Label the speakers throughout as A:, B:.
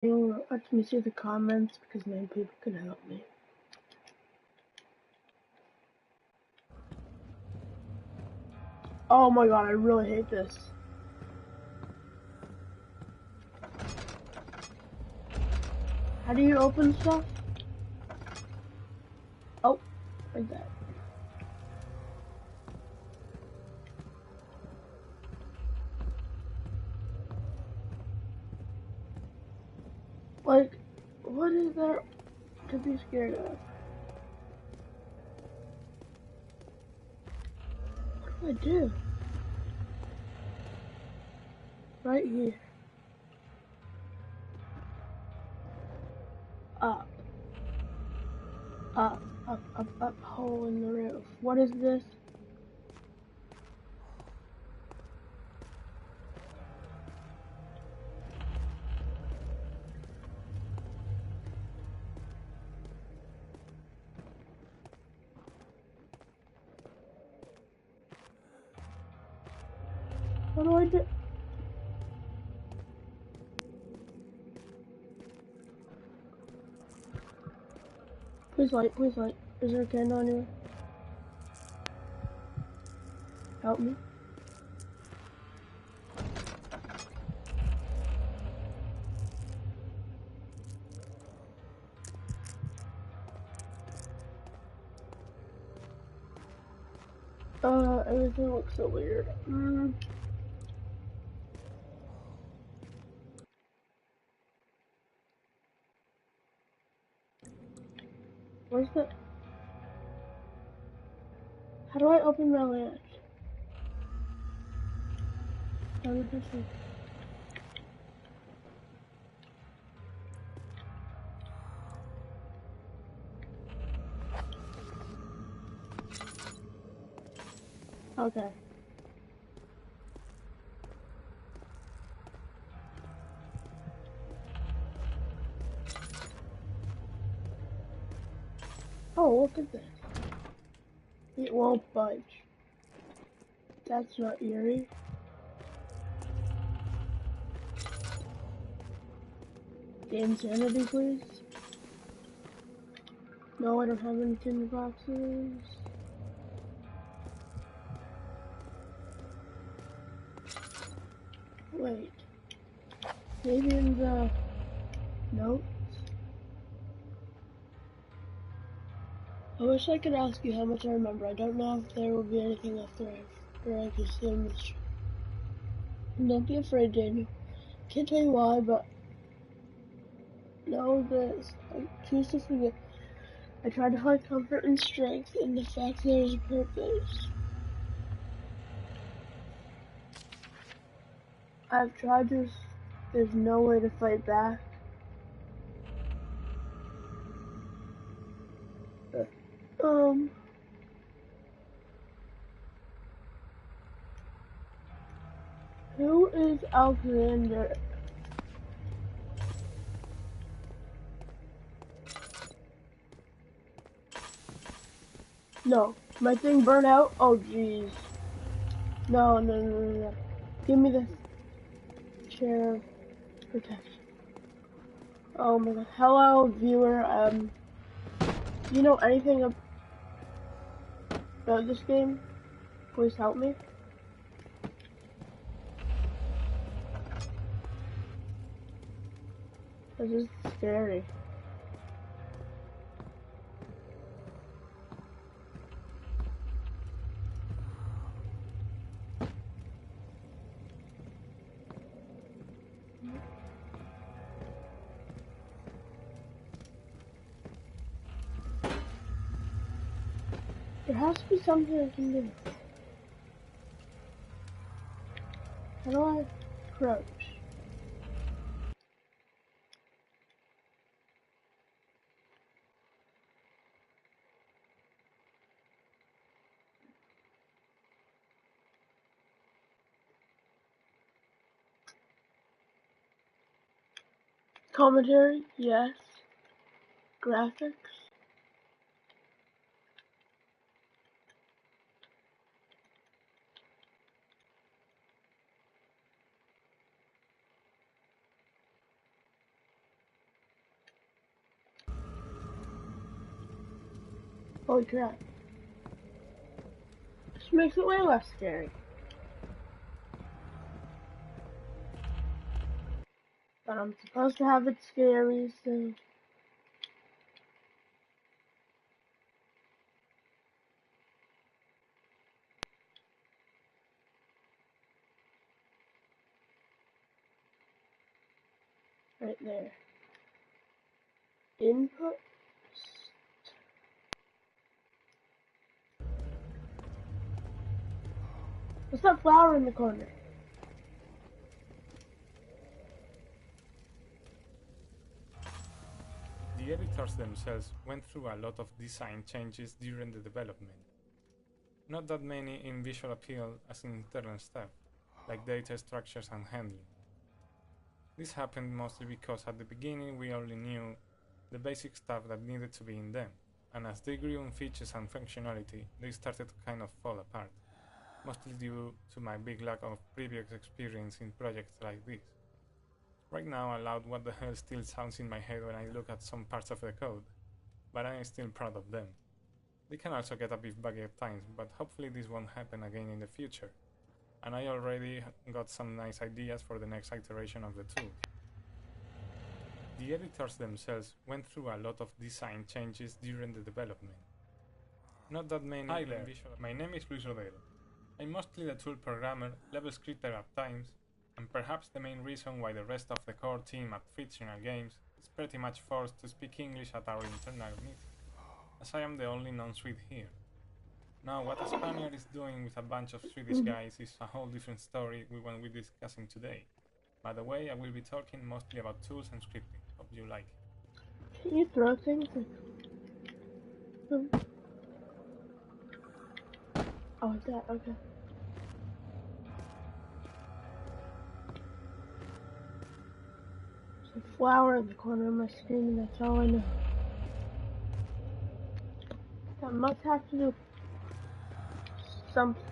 A: Let me see the comments because maybe people can help me. Oh my god, I really hate this. How do you open stuff? Oh, like that. Like, what is there to be scared of? What do I do? Right here. Up. Up. Up, up, up. Hole in the roof. What is this? What do I do? Please light, please light. Is there a candle anywhere? Help me. Everything looks so weird. Where's the... How do I open my latch? How would this be? Okay. Oh, look at this. It won't budge. That's not eerie. The insanity, please. No, I don't have any tinder boxes. Wait. Maybe in the notes? I wish I could ask you how much I remember. I don't know if there will be anything left where I can assume this. Don't be afraid, Daniel. Can't tell you why, but know this. I choose to forget. I try to find comfort and strength in the fact there is a purpose. I've tried to. There's no way to fight back. Who is Alexander? No, my thing burned out? Oh, jeez. No. Give me the chair of protection. Oh my god. Hello, viewer. Do you know anything about this game? Please help me. This is scary. There has to be something I can do. How do I approach? Commentary? Yes. Graphics? Holy crap. This makes it way less scary. But I'm supposed to have it scary, so... Right there. Input. What's that flower in the corner?
B: The editors themselves went through a lot of design changes during the development. Not that many in visual appeal as in internal stuff, like data structures and handling. This happened mostly because at the beginning we only knew the basic stuff that needed to be in them, and as they grew in features and functionality, they started to kind of fall apart, mostly due to my big lack of previous experience in projects like this. Right now, aloud, what the hell still sounds in my head when I look at some parts of the code, but I am still proud of them. They can also get a bit buggy at times, but hopefully this won't happen again in the future, and I already got some nice ideas for the next iteration of the tool. The editors themselves went through a lot of design changes during the development. Not that many. Hi there, my name is Luis Rodero. I'm mostly the tool programmer, level scripter at times, and perhaps the main reason why the rest of the core team at Fictional Games is pretty much forced to speak English at our internal meeting, as I am the only non-Swede here. Now, what a Spaniard is doing with a bunch of Swedish guys is a whole different story we won't be discussing today. By the way, I will be talking mostly about tools and scripting. Hope you like it.
A: Can you throw things? Oh, is that? Okay. There's a flower in the corner of my screen, and that's all I know. That must have to do something.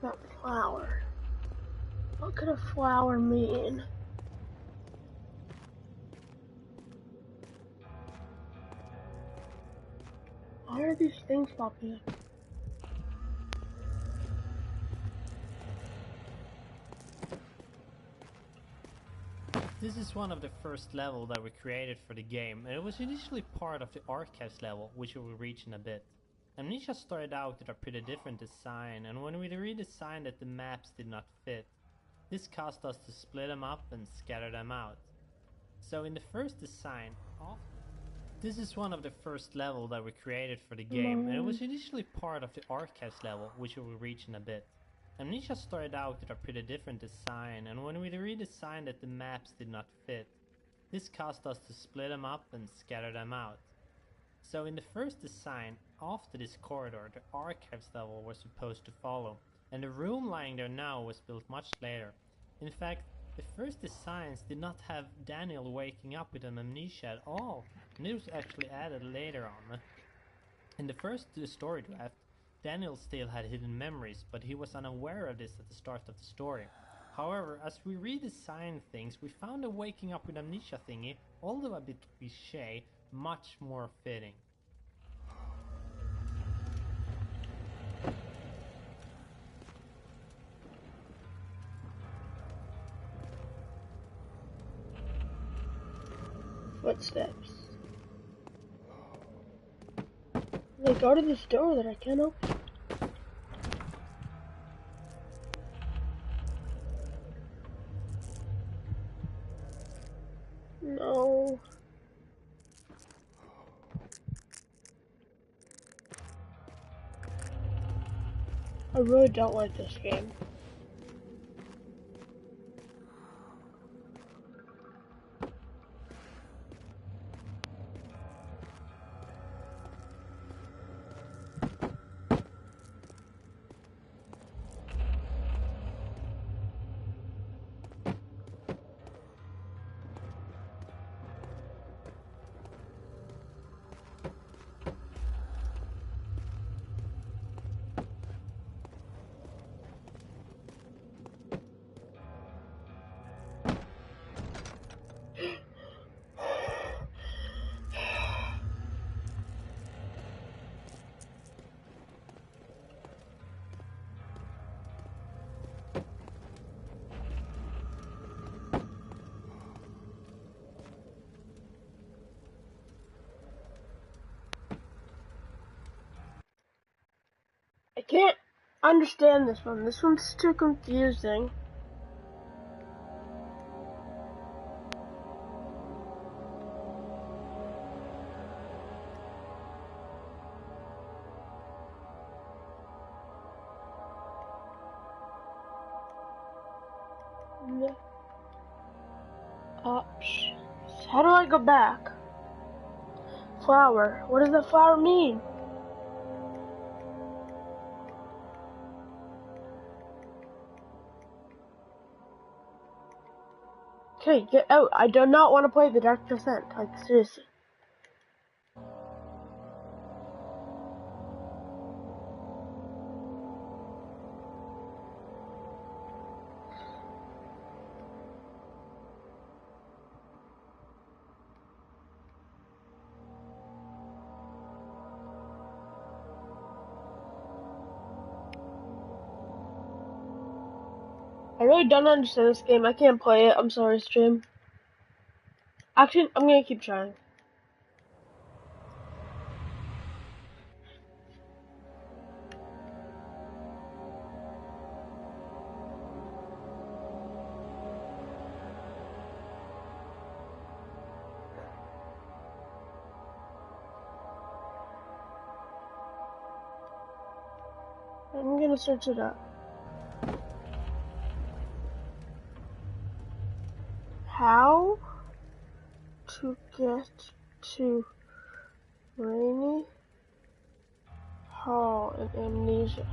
A: That flower. What could a flower mean? Why are these things popping up?
C: This is one of the first level that we created for the game, and it was initially part of the archives level, which we will reach in a bit. Amnesia started out with a pretty different design, and when we redesigned it the maps did not fit. This caused us to split them up and scatter them out. So in the first design, this is one of the first level that we created for the game, and it was initially part of the archives level, which we will reach in a bit. Amnesia started out with a pretty different design, and when we redesigned it the maps did not fit. This caused us to split them up and scatter them out. So in the first design, after this corridor, the archives level was supposed to follow, and the room lying there now was built much later. In fact, the first designs did not have Daniel waking up with an amnesia at all, and it was actually added later on. In the first story draft, Daniel still had hidden memories, but he was unaware of this at the start of the story. However, as we redesigned things, we found the waking up with amnesia thingy, although a bit cliché, much more fitting.
A: Footsteps. They go to this door that I can't open. No. I really don't like this game. Can't understand this one. This one's too confusing. No options. How do I go back? Flower. What does that flower mean? Okay, get out. I do not want to play the Dark Descent. Like, seriously. I really don't understand this game. I can't play it. I'm sorry, stream. Actually, I'm gonna keep trying. I'm gonna search it up. How to get to Rainy Hall in Amnesia.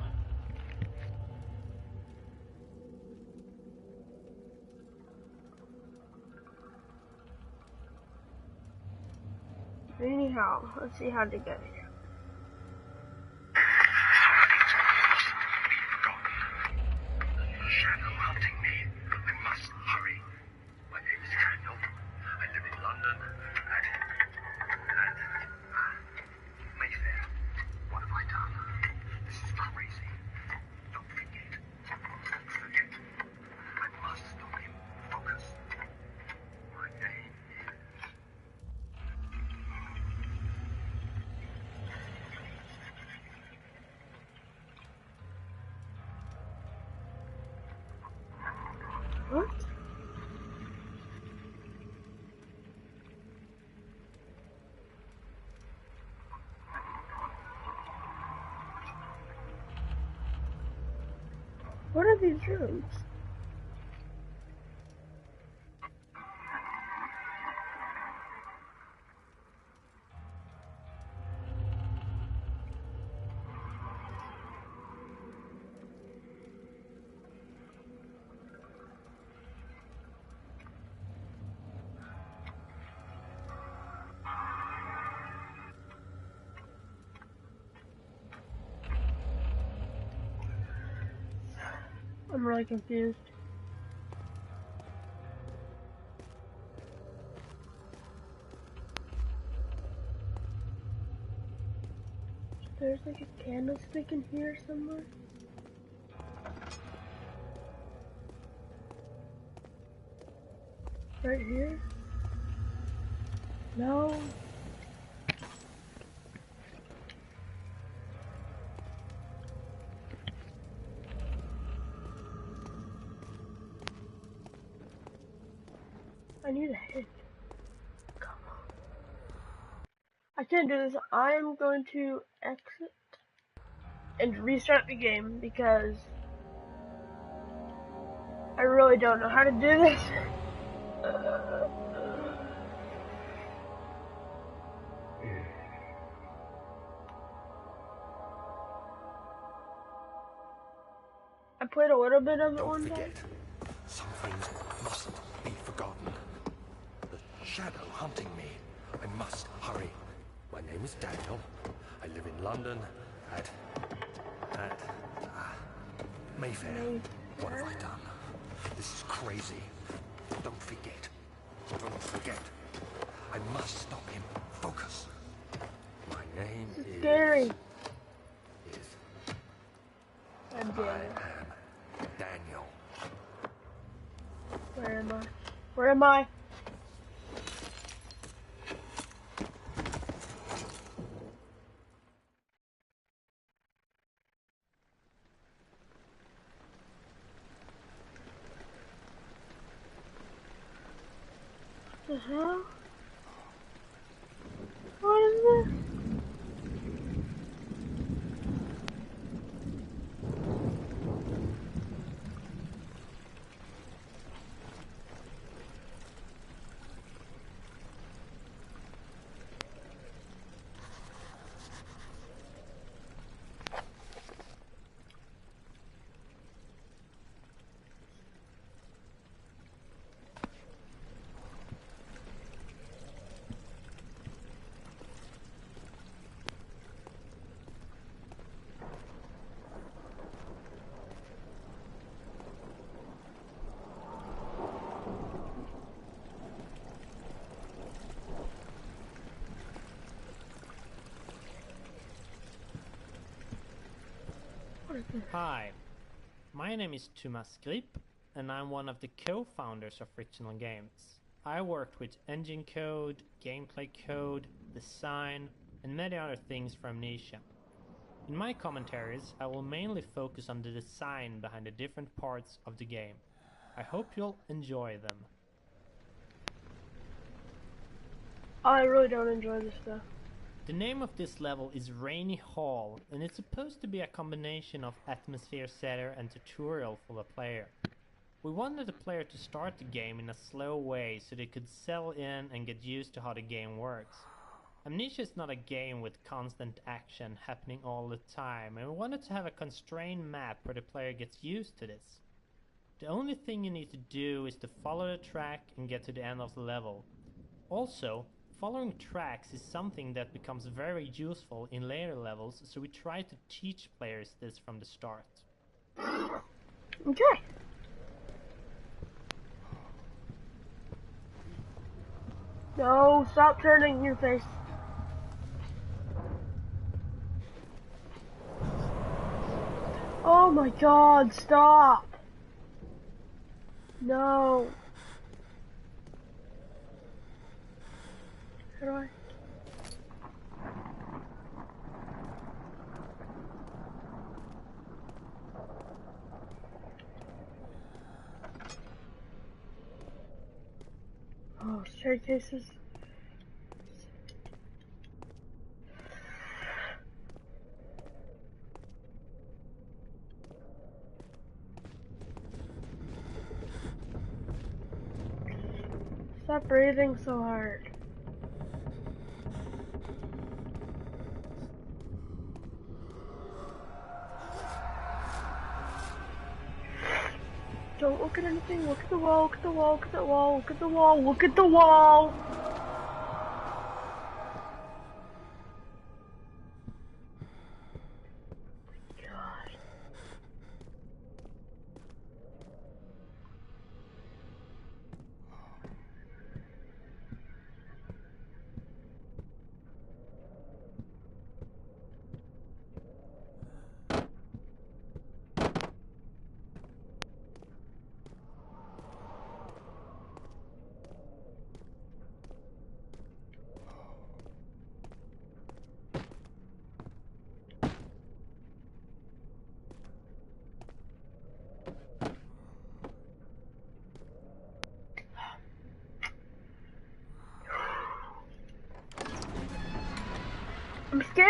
A: Rainy Hall. Let's see how to get here.
D: Shadow hunting me. I must hurry. My name is Daniel. I live in London at Mayfair. What have I done? This is crazy. Don't forget. Forget. I must stop him. Focus. My name is...
A: What? What are these rooms? I'm really confused. There's like a candlestick in here somewhere. Right here? No. I need a hit. Come on. I can't do this. I'm going to exit and restart the game because I really don't know how to do this. I played a little bit of it one time.
D: Some things mustn't be forgotten. The shadow hunting me. I must hurry. My name is Daniel. I live in London at Mayfair. What have I done? This is crazy. Don't forget. Don't forget. I must stop him. Focus. My name is...
A: Scary.
D: I am Daniel.
A: Where am I? Where am I? The hell? What is this?
C: Hi, my name is Thomas Grip, and I'm one of the co-founders of Frictional Games. I worked with engine code, gameplay code, design, and many other things for Amnesia. In my commentaries, I will mainly focus on the design behind the different parts of the game. I hope you'll enjoy them.
A: I really don't enjoy this stuff.
C: The name of this level is Rainy Hall, and it's supposed to be a combination of atmosphere setter and tutorial for the player. We wanted the player to start the game in a slow way so they could settle in and get used to how the game works. Amnesia is not a game with constant action happening all the time, and we wanted to have a constrained map where the player gets used to this. The only thing you need to do is to follow the track and get to the end of the level. Also, following tracks is something that becomes very useful in later levels, so we try to teach players this from the start.
A: Okay. No, stop turning your face. Oh my god, stop! No. How do I? Oh, staircases. Stop breathing so hard. Don't look at anything, look at the wall, look at the wall, look at the wall, look at the wall, look at the wall! God. I'm scared!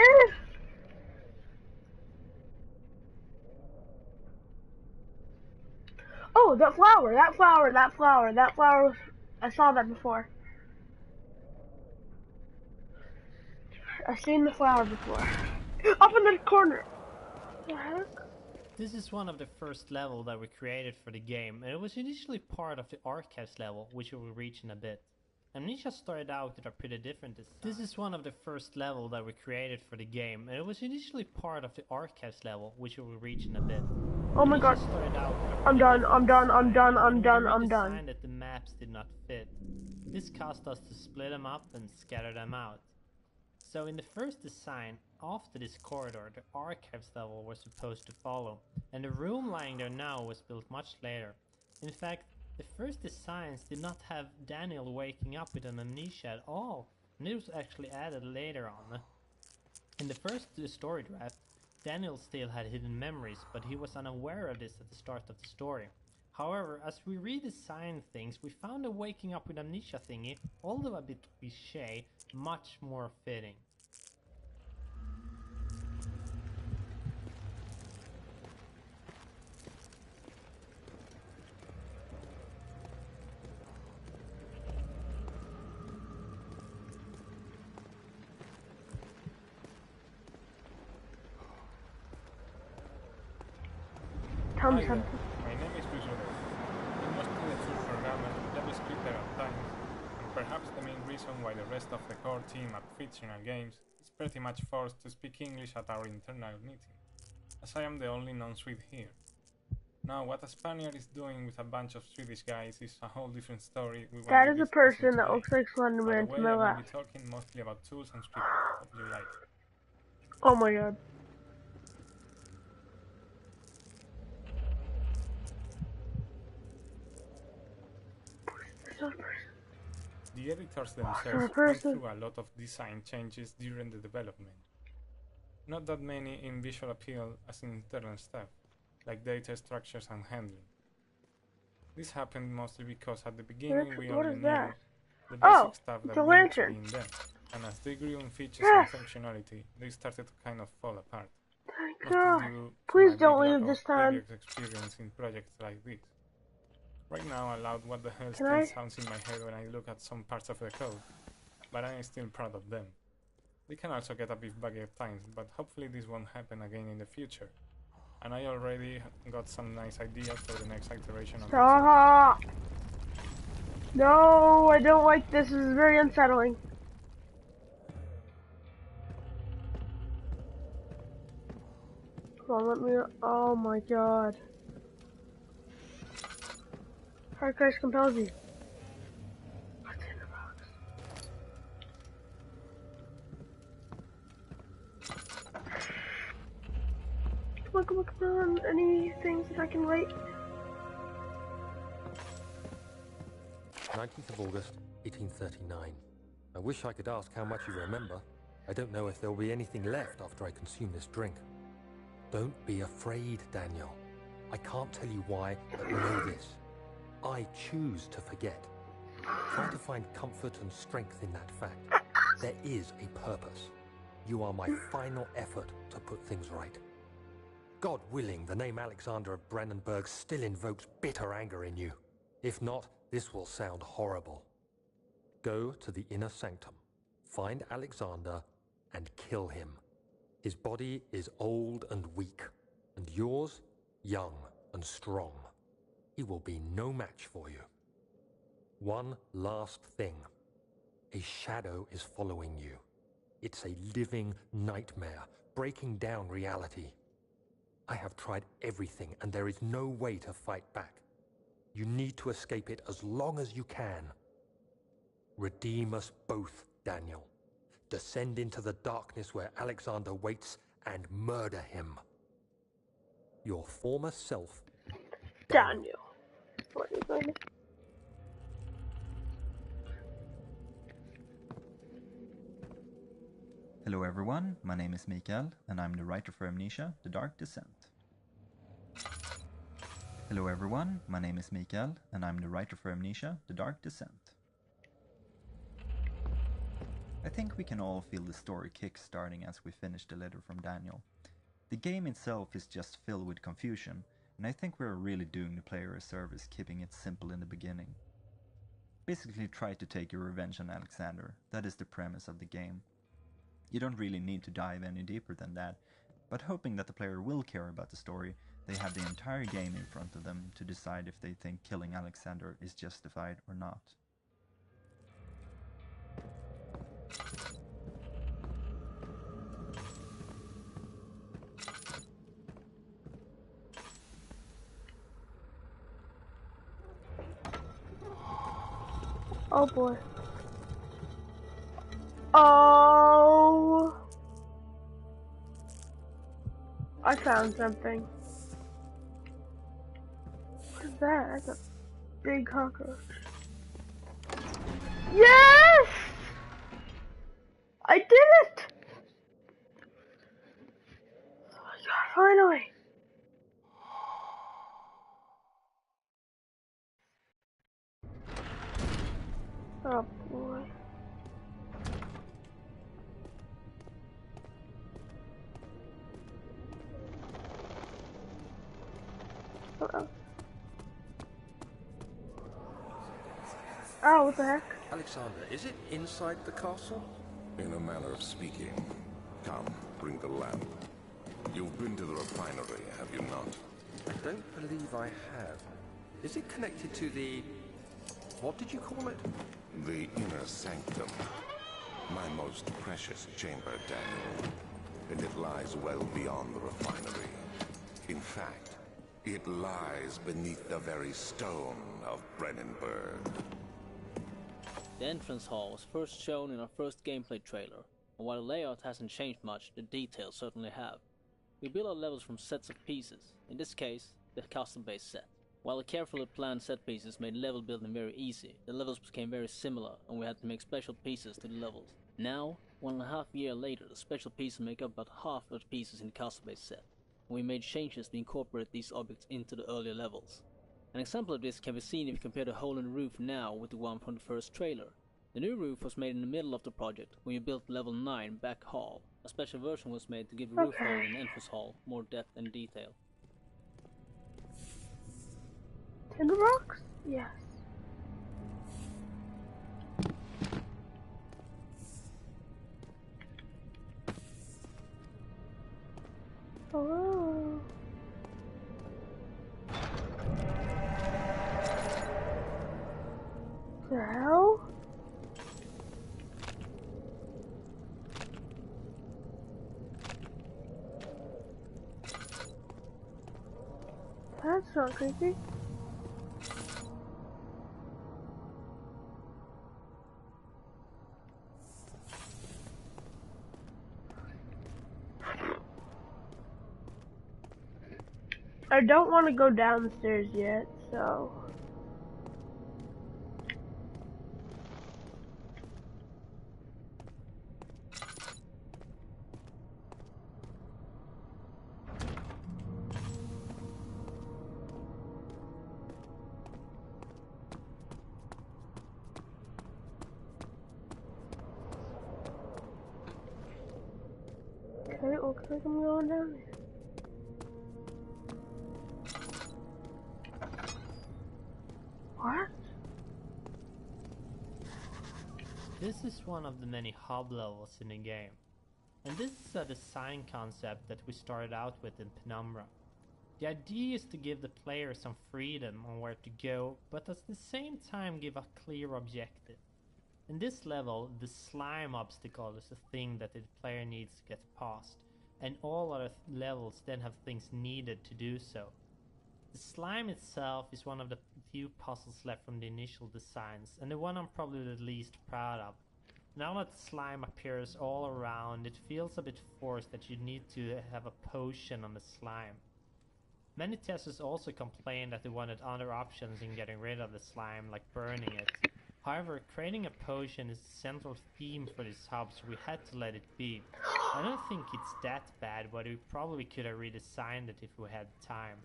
A: Oh, that flower, that flower, that flower, that flower. I saw that before. I've seen the flower before. Up in the corner! What the heck?
C: This is one of the first levels that we created for the game, and it was initially part of the archives level, which we will reach in a bit. Amnesia started out with a pretty different design. This is one of the first levels that we created for the game, and it was initially part of the archives level, which we will reach in a bit.
A: Oh my god. I'm done, I'm done, I'm done, I'm done, I'm done.
C: We redesigned that the maps did not fit. This caused us to split them up and scatter them out. So in the first design, after this corridor, the archives level was supposed to follow, and the room lying there now was built much later. In fact, the first designs did not have Daniel waking up with an amnesia at all, and it was actually added later on. In the first story draft, Daniel still had hidden memories, but he was unaware of this at the start of the story. However, as we redesigned things, we found a waking up with Amnesia thingy, although a bit cliché, much more fitting.
A: Tell me
B: Hi there,
A: something.
B: my name is Luis. I'm mostly a tool programmer, JavaScript at times, and perhaps the main reason why the rest of the core team at Fictional Games is pretty much forced to speak English at our internal meeting, as I am the only non-Swede here. Now, what a Spaniard is doing with a bunch of Swedish guys is a whole different story we won't
A: That
B: be
A: is a
B: discussing
A: person that
B: today.
A: looks like
B: By the
A: Slenderman to
B: way,
A: my
B: I will be
A: left.
B: talking mostly about tools and scripting. Hope you like it.
A: Oh my god. It's not a person.
B: The editors
A: It's not a
B: themselves went
A: person.
B: through a lot of design changes during the development. Not that many in visual appeal as in internal stuff, like data structures and handling. This happened mostly because at the beginning we
A: What
B: only
A: is
B: knew
A: that?
B: the
A: Oh,
B: basic stuff
A: it's
B: that
A: a
B: needed to be
A: lantern.
B: in there, and as they grew in features
A: Yes!
B: and functionality, they started to kind of fall apart.
A: Thank
B: Mostly
A: God.
B: due to
A: Please
B: my big
A: don't
B: lack
A: leave
B: of
A: this time.
B: previous experience in projects like this. Right now, aloud what the hell
A: Can
B: still
A: I?
B: sounds in my head when I look at some parts of the code, but I'm still proud of them. They can also get a bit buggy at times, but hopefully this won't happen again in the future. And I already got some nice ideas for the next iteration of the tool.
A: Stop! No, I don't like this. This is very unsettling. Come on, let me. Oh my god. Hard Christ compels you. What's in the box? Come on. Any things that I can write?
E: 19th of August, 1839. I wish I could ask how much you remember. I don't know if there will be anything left after I consume this drink. Don't be afraid, Daniel. I can't tell you why, but know this. I choose to forget. Try to find comfort and strength in that fact. There is a purpose. You are my final effort to put things right. God willing, the name Alexander of Brandenburg still invokes bitter anger in you. If not, this will sound horrible. Go to the inner sanctum, find Alexander, and kill him. His body is old and weak, and yours, young and strong. He will be no match for you. One last thing. A shadow is following you. It's a living nightmare, breaking down reality. I have tried everything, and there is no way to fight back. You need to escape it as long as you can. Redeem us both, Daniel. Descend into the darkness where Alexander waits and murder him. Your former self, Daniel.
A: What is that?
F: Hello everyone, my name is Mikael, and I'm the writer for Amnesia, The Dark Descent. Hello everyone, my name is Mikael, and I'm the writer for Amnesia, The Dark Descent. I think we can all feel the story kick-starting as we finish the letter from Daniel. The game itself is just filled with confusion, and I think we're really doing the player a service keeping it simple in the beginning. Basically try to take your revenge on Alexander, that is the premise of the game. You don't really need to dive any deeper than that, but hoping that the player will care about the story, they have the entire game in front of them to decide if they think killing Alexander is justified or not.
A: Oh boy. Oh. I found something. What is that? That's a big cockroach. Yes! I did it! Oh my god, finally! Oh boy. Uh-oh. Oh, what the heck?
G: Alexander, is it inside the castle?
H: In a manner of speaking. Come, bring the lamp. You've been to the refinery, have you not?
G: I don't believe I have. Is it connected to the... what did you call it?
H: The inner sanctum. My most precious chamber, Daniel. And it lies well beyond the refinery. In fact, it lies beneath the very stone of Brennenburg.
I: The entrance hall was first shown in our first gameplay trailer, and while the layout hasn't changed much, the details certainly have. We build our levels from sets of pieces, in this case, the castle-based set. While the carefully planned set pieces made level building very easy, the levels became very similar and we had to make special pieces to the levels. Now, 1.5 years later, the special pieces make up about half of the pieces in the castle-based set, and we made changes to incorporate these objects into the earlier levels. An example of this can be seen if you compare the hole in the roof now with the one from the first trailer. The new roof was made in the middle of the project when you built level 9 back hall. A special version was made to give the roof hole in the entrance hall more depth and detail.
A: Tinderbox? Yes. Oh. The hell? That's not creepy. I don't want to go downstairs yet, so... Okay, it looks like I'm going down there. What?
C: This is one of the many hub levels in the game, and this is a design concept that we started out with in Penumbra. The idea is to give the player some freedom on where to go, but at the same time give a clear objective. In this level, the slime obstacle is the thing that the player needs to get past, and all other levels then have things needed to do so. The slime itself is one of the few puzzles left from the initial designs, and the one I'm probably the least proud of. Now that slime appears all around, it feels a bit forced that you need to have a potion on the slime. Many testers also complained that they wanted other options in getting rid of the slime, like burning it. However, creating a potion is the central theme for this hub, so we had to let it be. I don't think it's that bad, but we probably could have redesigned it if we had time.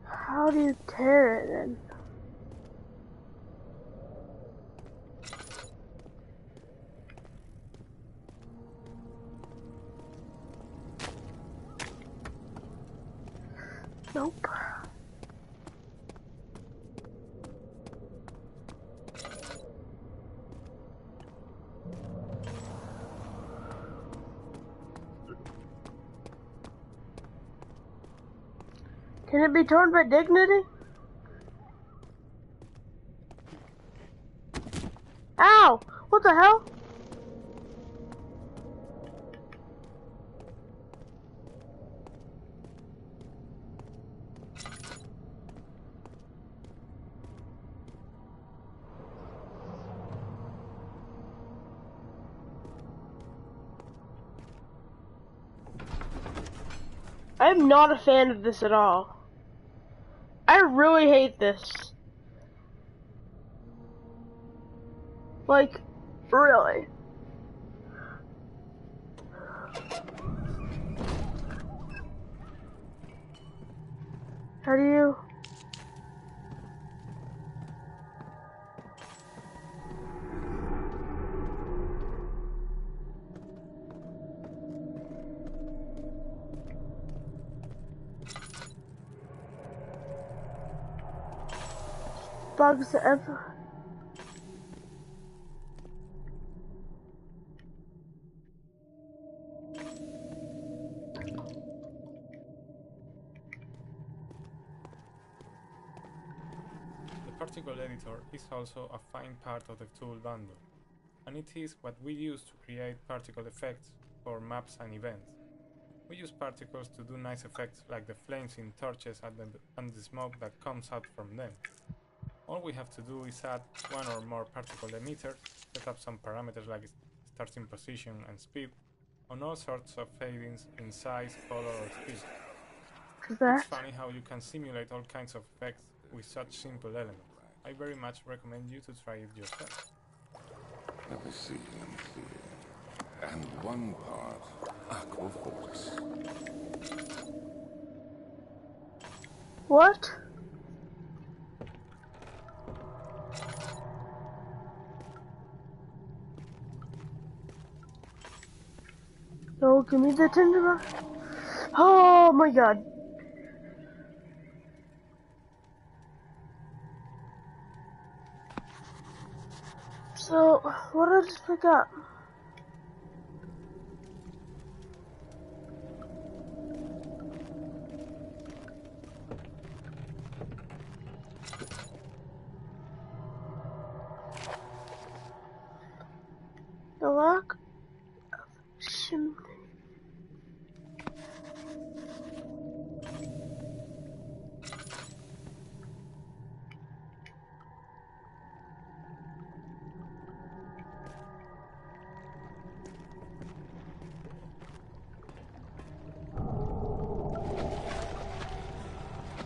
A: How do you tear it then? Nope. Can it be torn by dignity? Ow! What the hell? I'm not a fan of this at all. I really hate this. Like, really. bugs ever.
B: The particle editor is also a fine part of the tool bundle, and it is what we use to create particle effects for maps and events. We use particles to do nice effects like the flames in torches and the smoke that comes out from them. All we have to do is add one or more particle emitters, set up some parameters like starting position and speed, on all sorts of fadings in size, color or speed. It's funny how you can simulate all kinds of effects with such simple elements. I very much recommend you to try it yourself.
H: Let me see. And one part aquafocus.
A: What? No, give me the tinder. Oh my god. So, what did I just pick up? The lock of chimney.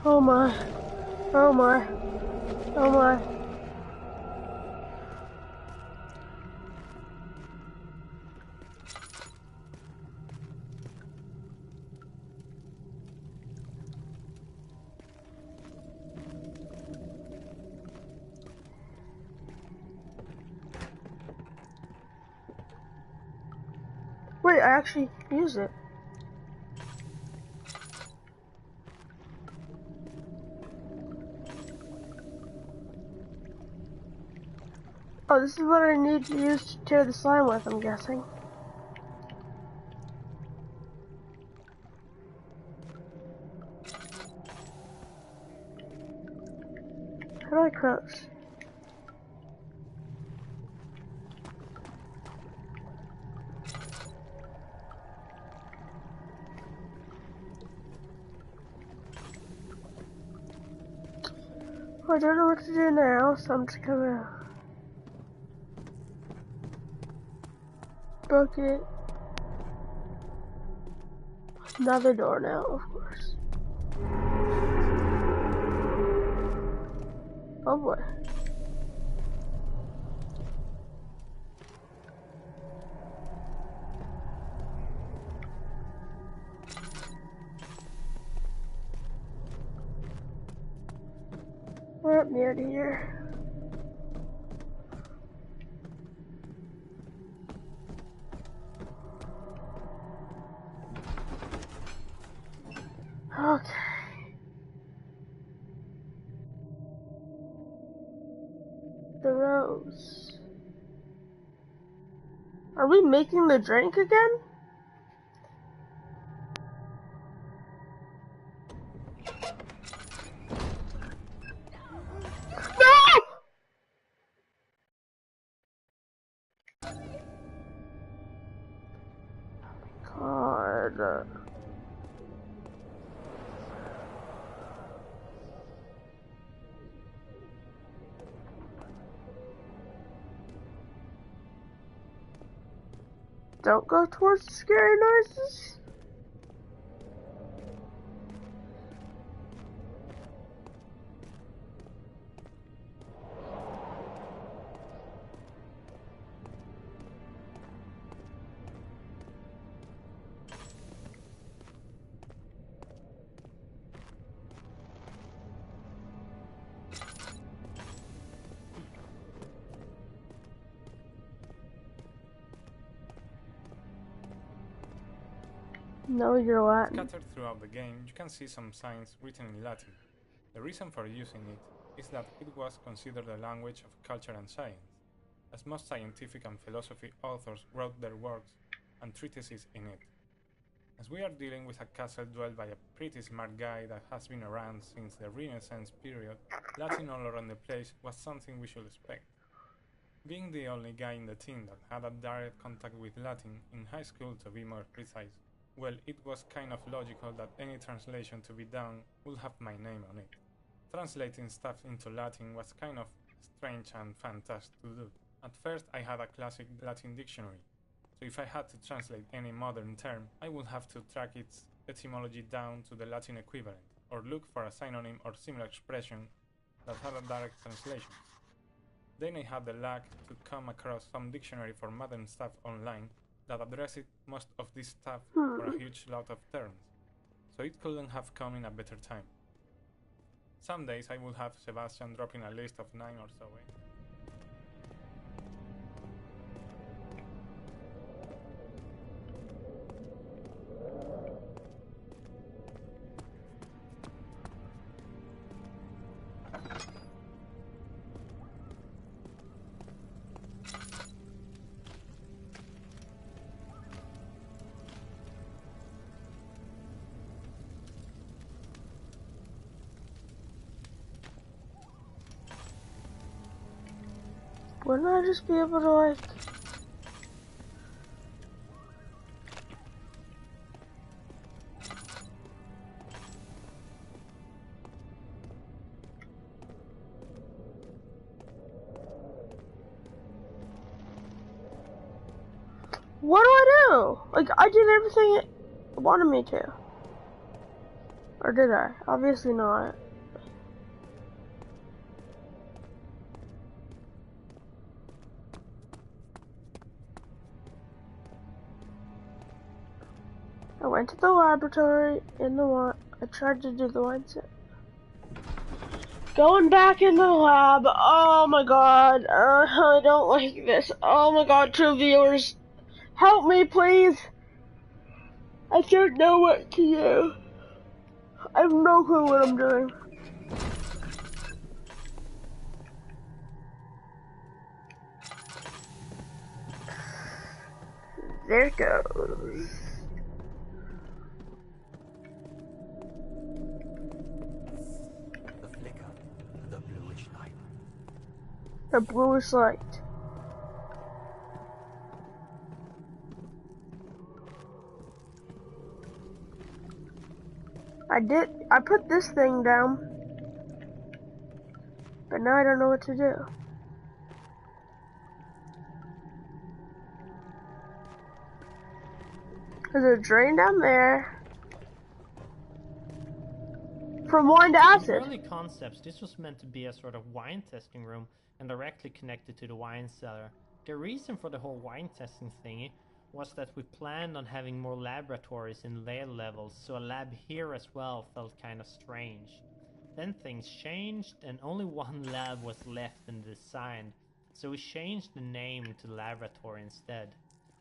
A: Oh my. Oh my. Oh my. Wait, I actually use it. Oh, this is what I need to use to tear the slime with, I'm guessing. How do I crouch? I don't know what to do now, so I'm just gonna bucket. Another door now, of course. Oh boy. We're up near here. Okay. The rose. Are we making the drink again? No! God. Don't go towards the scary noises. No, you're Latin.
B: Scattered throughout the game, you can see some signs written in Latin. The reason for using it is that it was considered a language of culture and science, as most scientific and philosophy authors wrote their works and treatises in it. As we are dealing with a castle dwelled by a pretty smart guy that has been around since the Renaissance period, Latin all around the place was something we should expect. Being the only guy in the team that had a direct contact with Latin, in high school to be more precise, well, it was kind of logical that any translation to be done would have my name on it. Translating stuff into Latin was kind of strange and fantastic to do. At first I had a classic Latin dictionary, so if I had to translate any modern term, I would have to track its etymology down to the Latin equivalent, or look for a synonym or similar expression that had a direct translation. Then I had the luck to come across some dictionary for modern stuff online that addressed most of this stuff for a huge lot of terms, so it couldn't have come in a better time. Some days I would have Sebastian dropping a list of 9 or so.
A: Wouldn't I just be able to, like... What do I do? Like, I did everything it wanted me to. Or did I? Obviously not. I went to the laboratory in the I tried to do the wine set. Going back in the lab. Oh my god. I don't like this. Oh my god, true viewers. Help me, please. I don't know what to do. I have no clue what I'm doing. There it goes.
E: The flicker, the bluish light.
A: The bluish light. I put this thing down. But now I don't know what to do. There's a drain down there. From wine to acid.
C: In early concepts, this was meant to be a sort of wine testing room and directly connected to the wine cellar. The reason for the whole wine testing thingy was that we planned on having more laboratories in later levels, so a lab here as well felt kind of strange. Then things changed and only one lab was left in the design, so we changed the name to laboratory instead.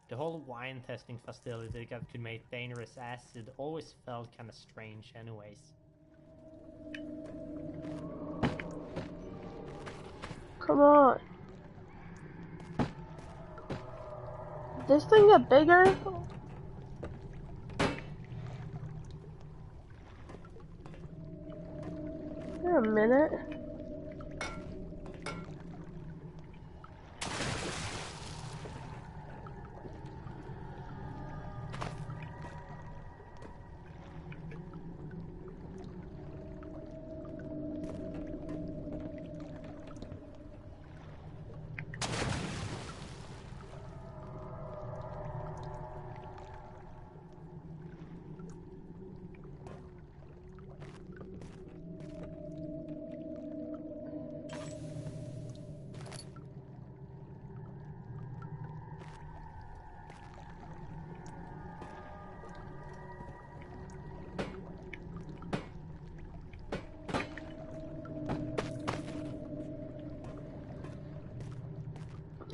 C: The whole wine testing facility that could make dangerous acid always felt kind of strange anyways.
A: Come on. Did this thing get bigger? Wait a minute.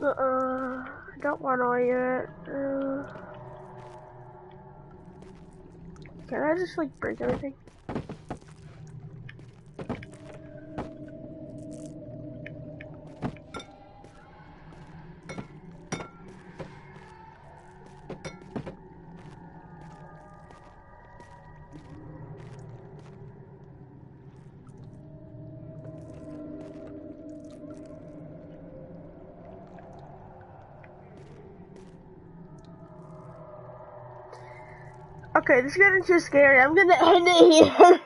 A: I don't want all yet. Can I just like break everything? Okay, this is getting too scary. I'm gonna end it here.